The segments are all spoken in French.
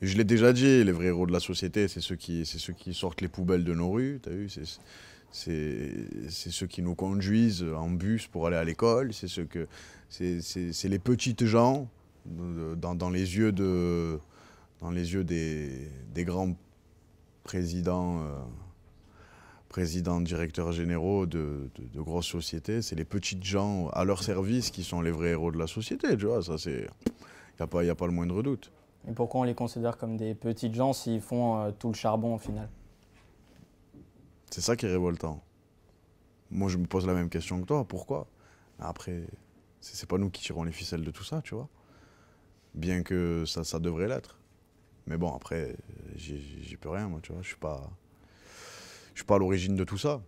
Et je l'ai déjà dit, les vrais héros de la société, c'est ceux qui sortent les poubelles de nos rues, t'as vu, c'est ceux qui nous conduisent en bus pour aller à l'école, c'est les petites gens dans les yeux des grands présidents, directeurs généraux de grosses sociétés, c'est les petites gens à leur service qui sont les vrais héros de la société, tu vois, ça c'est, y a pas le moindre doute. Et pourquoi on les considère comme des petites gens s'ils font tout le charbon au final? C'est ça qui est révoltant. Moi, je me pose la même question que toi. Pourquoi? Après, c'est pas nous qui tirons les ficelles de tout ça, tu vois. Bien que ça devrait l'être. Mais bon, après, j'y peux rien, moi, tu vois. Je suis pas à l'origine de tout ça.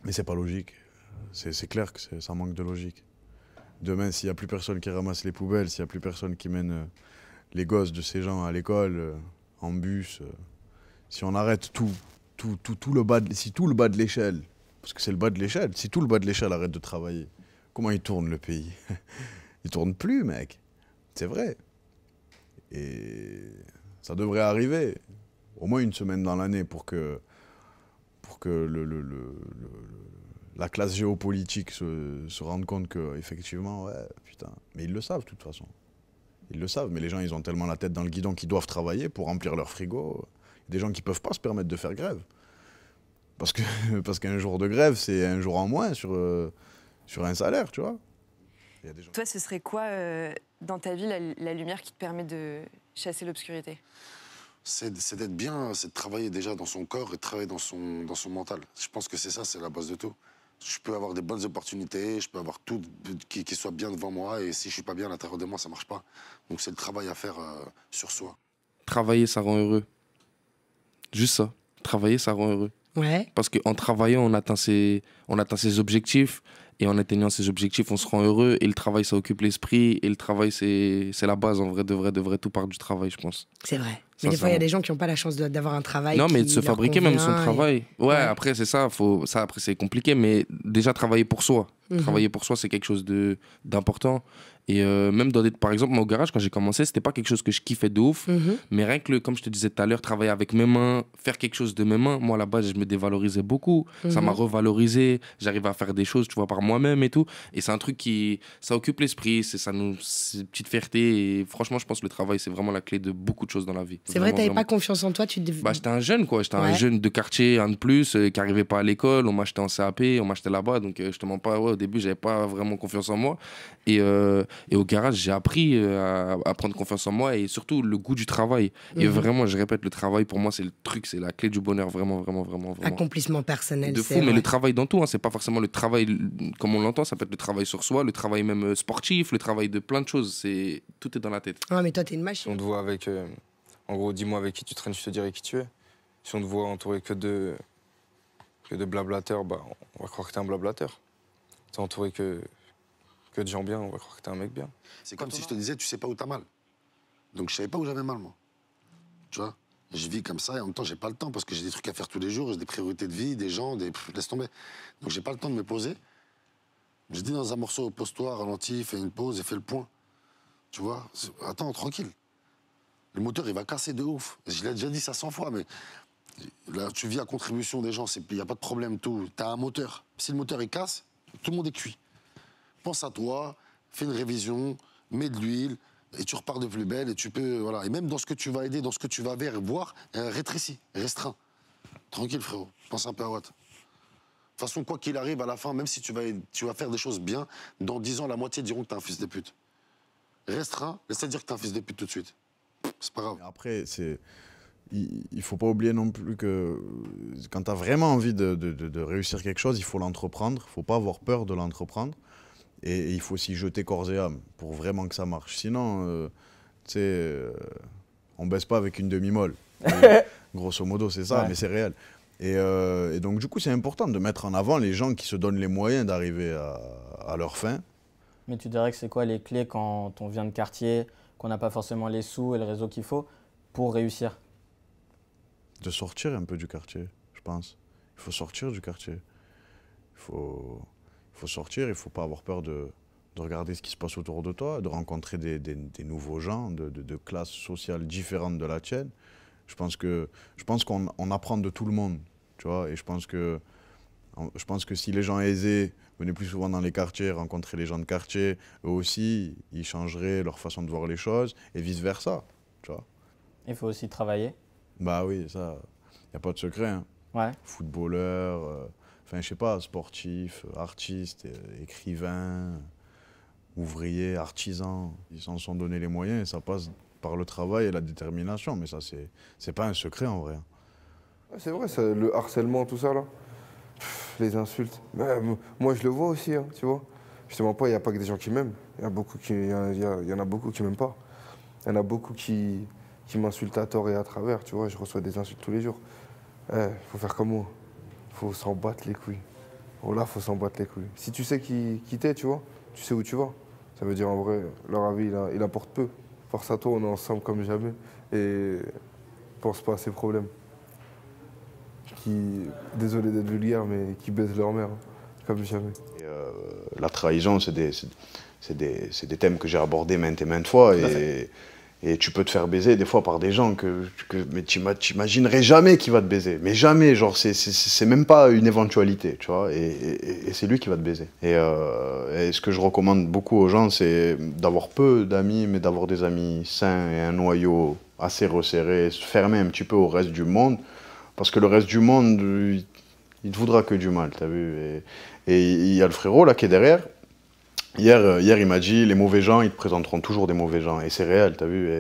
Mais c'est pas logique. C'est clair que ça manque de logique. Demain, s'il y a plus personne qui ramasse les poubelles, s'il y a plus personne qui mène les gosses de ces gens à l'école, en bus, si on arrête tout le bas si tout le bas de l'échelle, parce que c'est le bas de l'échelle, si tout le bas de l'échelle arrête de travailler, comment il tourne le pays? Il tourne plus, mec. C'est vrai. Et ça devrait arriver au moins une semaine dans l'année pour que la classe géopolitique se rende compte que, effectivement, ouais, putain. Mais ils le savent, de toute façon. Ils le savent, mais les gens, ils ont tellement la tête dans le guidon qu'ils doivent travailler pour remplir leur frigo. Il y a des gens qui peuvent pas se permettre de faire grève. Parce qu'un jour de grève, c'est un jour en moins sur un salaire, tu vois. Il y a des gens... Toi, ce serait quoi, dans ta vie, la lumière qui te permet de chasser l'obscurité? C'est d'être bien, c'est de travailler déjà dans son corps et de travailler dans son mental. Je pense que c'est ça, c'est la base de tout. Je peux avoir des bonnes opportunités, je peux avoir tout qui soit bien devant moi, et si je suis pas bien à l'intérieur de moi, ça marche pas. Donc c'est le travail à faire sur soi. Travailler, ça rend heureux. Juste ça. Travailler, ça rend heureux. Ouais. Parce qu'en travaillant, on atteint ses objectifs. Et en atteignant ces objectifs, on se rend heureux. Et le travail, ça occupe l'esprit. Et le travail, c'est la base, en vrai, de vrai. Tout part du travail, je pense. C'est vrai. Mais des fois, il y a des gens qui n'ont pas la chance d'avoir un travail. Non, mais de qui se leur fabriquer même son convient travail. Ouais, après, c'est ça. Après, c'est compliqué. Mais déjà, travailler pour soi. Travailler pour soi, c'est quelque chose d'important. Et même par exemple, moi, au garage, quand j'ai commencé, c'était pas quelque chose que je kiffais de ouf. Mais rien que, comme je te disais tout à l'heure, travailler avec mes mains, faire quelque chose de mes mains, moi, à la base, je me dévalorisais beaucoup. Ça m'a revalorisé. J'arrivais à faire des choses, tu vois, par moi-même et tout. Et c'est un truc ça occupe l'esprit. C'est une petite fierté. Et franchement, je pense que le travail, c'est vraiment la clé de beaucoup de choses dans la vie. C'est vrai, t'avais pas confiance en toi, Bah, j'étais un jeune, quoi. J'étais un jeune de quartier, un de plus, qui arrivait pas à l'école. On m'achetait en CAP, on m'achetait là-bas. Donc, je te mens pas, ouais, au début, j'avais pas vraiment confiance en moi. Et au garage, j'ai appris à prendre confiance en moi et surtout le goût du travail. Et vraiment, je répète, le travail, pour moi, c'est le truc, c'est la clé du bonheur, vraiment. Accomplissement personnel, de fou, mais le travail dans tout, hein, c'est pas forcément le travail comme on l'entend, ça peut être le travail sur soi, le travail même sportif, le travail de plein de choses. Tout est dans la tête. Ah, mais toi, t'es une machine. Si on te voit avec... en gros, dis-moi avec qui tu traînes, je te dirai qui tu es. Si on te voit entouré que de blablateurs, bah, on va croire que t'es un blablateur. T'es entouré que de gens bien, on va croire que t'es un mec bien. C'est comme si je te disais, tu sais pas où t'as mal. Donc je savais pas où j'avais mal, moi. Tu vois? Je vis comme ça et en même temps, j'ai pas le temps parce que j'ai des trucs à faire tous les jours, j'ai des priorités de vie, des gens, laisse tomber. Donc j'ai pas le temps de me poser. Je dis dans un morceau, pose-toi, ralentis, fais une pause et fais le point. Tu vois? Attends, tranquille. Le moteur, il va casser de ouf. Je l'ai déjà dit ça 100 fois, mais là, tu vis à contribution des gens, il n'y a pas de problème, tout. Tu as un moteur. Si le moteur, il casse, tout le monde est cuit. Pense à toi, fais une révision, mets de l'huile, et tu repars de plus belle, et tu peux, voilà. Et même dans ce que tu vas aider, dans ce que tu vas voir, rétrécis, restreint. Tranquille, frérot, pense un peu à Watt. De toute façon, quoi qu'il arrive, à la fin, même si tu vas faire des choses bien, dans 10 ans, la moitié diront que t'es un fils de pute. Restreint, laisse-toi dire que t'es un fils de pute tout de suite. C'est pas grave. Après, il faut pas oublier non plus que quand tu as vraiment envie de réussir quelque chose, il faut l'entreprendre. Il faut pas avoir peur de l'entreprendre. Et il faut s'y jeter corps et âme pour vraiment que ça marche. Sinon, tu sais, on baisse pas avec une demi-molle. Grosso modo, c'est ça, mais c'est réel. Et donc, du coup, c'est important de mettre en avant les gens qui se donnent les moyens d'arriver à leur fin. Mais tu dirais que c'est quoi les clés quand on vient de quartier, qu'on n'a pas forcément les sous et le réseau qu'il faut pour réussir? De sortir un peu du quartier, je pense. Il faut sortir du quartier. Il faut sortir, il ne faut pas avoir peur de de regarder ce qui se passe autour de toi, de rencontrer des nouveaux gens, de classes sociales différentes de la tienne. Je pense qu'on apprend de tout le monde, tu vois, et je pense que si les gens aisés venaient plus souvent dans les quartiers, rencontraient les gens de quartier, eux aussi, ils changeraient leur façon de voir les choses, et vice-versa, tu vois. Il faut aussi travailler. Bah oui, ça, il n'y a pas de secret, hein. Ouais. Footballeur, enfin, je sais pas, sportif, artiste, écrivain, ouvrier, artisan. Ils s'en sont donné les moyens et ça passe par le travail et la détermination. Mais ça, c'est pas un secret en vrai. C'est vrai, le harcèlement, tout ça là. Les insultes. Moi, je le vois aussi, hein, tu vois. Je te mens pas, il n'y a pas que des gens qui m'aiment. Il y en a beaucoup qui m'aiment pas. Il y en a beaucoup qui m'insultent à tort et à travers, tu vois. Je reçois des insultes tous les jours. Faut faire comme moi. Faut s'en battre les couilles. Oh là, faut s'en battre les couilles. Si tu sais qui t'es, tu vois, tu sais où tu vas. Ça veut dire en vrai, leur avis, il apporte peu. Force à toi, on est ensemble comme jamais. Et pense pas à ces problèmes. Désolé d'être vulgaire, mais qui baisent leur mère, hein, comme jamais. La trahison, c'est des thèmes que j'ai abordés maintes et maintes fois. Et tu peux te faire baiser des fois par des gens mais tu n'imaginerais jamais qu'il va te baiser. Mais jamais, genre, c'est même pas une éventualité, tu vois. Et c'est lui qui va te baiser. Et ce que je recommande beaucoup aux gens, c'est d'avoir peu d'amis, mais d'avoir des amis sains et un noyau assez resserré, se fermer un petit peu au reste du monde. Parce que le reste du monde, il te voudra que du mal, t'as vu. Et il y a le frérot là qui est derrière. Hier, il m'a dit, les mauvais gens, ils te présenteront toujours des mauvais gens. Et c'est réel, t'as vu.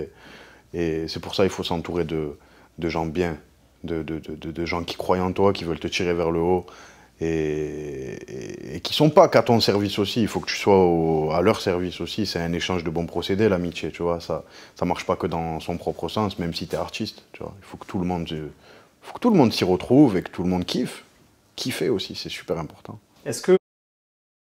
Et c'est pour ça qu'il faut s'entourer de gens bien, de gens qui croient en toi, qui veulent te tirer vers le haut. Et qui sont pas qu'à ton service aussi. Il faut que tu sois à leur service aussi. C'est un échange de bons procédés, l'amitié, tu vois. Ça marche pas que dans son propre sens, même si t'es artiste, tu vois. Il faut que tout le monde s'y retrouve et que tout le monde kiffe. Kiffer aussi, c'est super important. Est-ce que